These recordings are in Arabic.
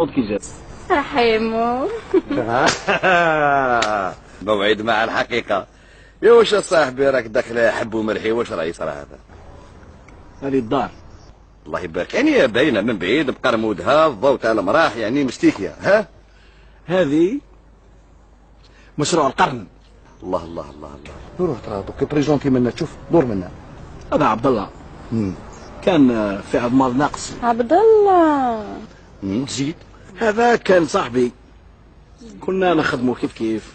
صوت كي جات رحيمو. موعد مع الحقيقة. يا واش صاحبي راك داخل حب ومرحي، واش راهي صرا هذا؟ هذه الدار. الله يبارك، يعني باينة من بعيد بقرمودها الضوء تاع المراح، يعني مستيكية. ها هذه مشروع القرن. الله الله الله الله. روح ترى دوك بريزونتي منا، تشوف دور منا. هذا عبد الله كان في اضمار ناقص. عبد الله زيد هذا كان صاحبي، كنا نخدموا كيف كيف.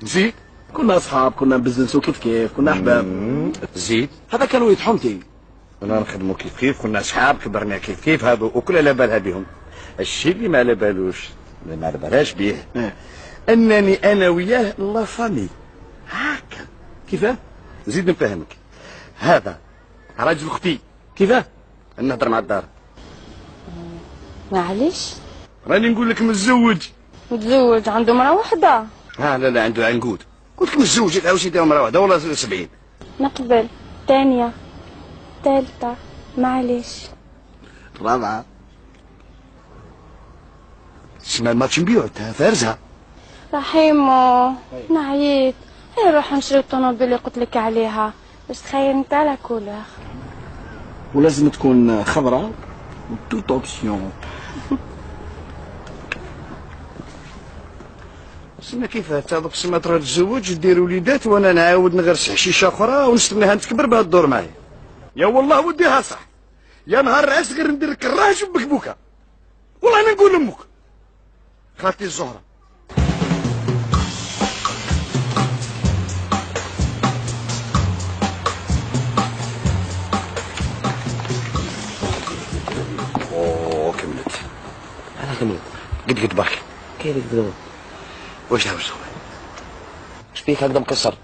زيد كنا اصحاب، كنا بزنسو كيف كيف، كنا احباب. زيد هذا كان وليد حمتي. كنا نخدموا كيف كيف، كنا اصحاب، كبرنا كيف كيف، هذا وكل على بالها بهم. الشيء اللي ما على بالوش، اللي ما على بالهاش بيه، انني انا وياه لا فامي. هاكا كيفاه؟ زيد نفهمك. هذا راجل اختي. كيفاه؟ نهضر مع الدار. معليش. راني نقول لك متزوج. متزوج عنده مرة واحدة. لا عنده عنقود. قلت لك متزوج، واش يدير مرة واحدة ولا 70؟ نقبل. ثانية ثالثة معليش. رابعة. اسمها الماتش نبيعو انت فارزها. رحيمو نعيت. هي نروح نشري الطوموبيل اللي قلت لك عليها، باش تخيل انت لا كولور. ولازم تكون خضراء وتوت اوبسيون. سما كيف هذوك السما تروح تتزوج دير وليدات وانا نعاود نغرس حشيشه اخرى ونستناها تكبر بها الدور معايا. يا والله وديها صح. يا نهار عاس غير ندير لك الراج وبكبوكه. والله انا نقول لامك خالتي الزهره. اوه كملت. انا كملت. قد برك. كيف كذا؟ واش هاوش اش بيك هكذا مكسر؟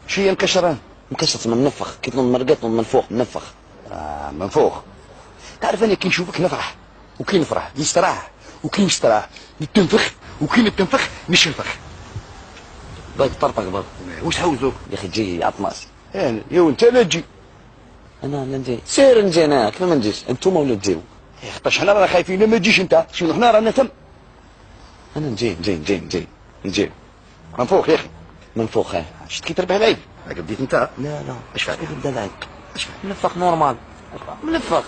شي مكشران. مكسر ثم منفخ، كيف مرقط منفوخ منفخ. منفوخ. تعرف انا كي نشوفك نفرح وكي نفرح نستراح وكي نستراح نتنفخ وكي نتنفخ نشنفخ. بايك طرطق برضه. واش هاوزو يا اخي تجي عطماس. يعني يا وانت لا تجي. انا لا نجي، سير نجي انا، كيف ما نجيش؟ انتوما ولا تجيو؟ يا خطاش حنا رانا خايفين ما تجيش انت، شنو حنا رانا تم. انا نجي منفوخ يا اخي. منفوخ. شفت كي تربح العيب. بديت انت. لا اش فعل؟ كيف بدلعك؟ منفخ نورمال. منفخ.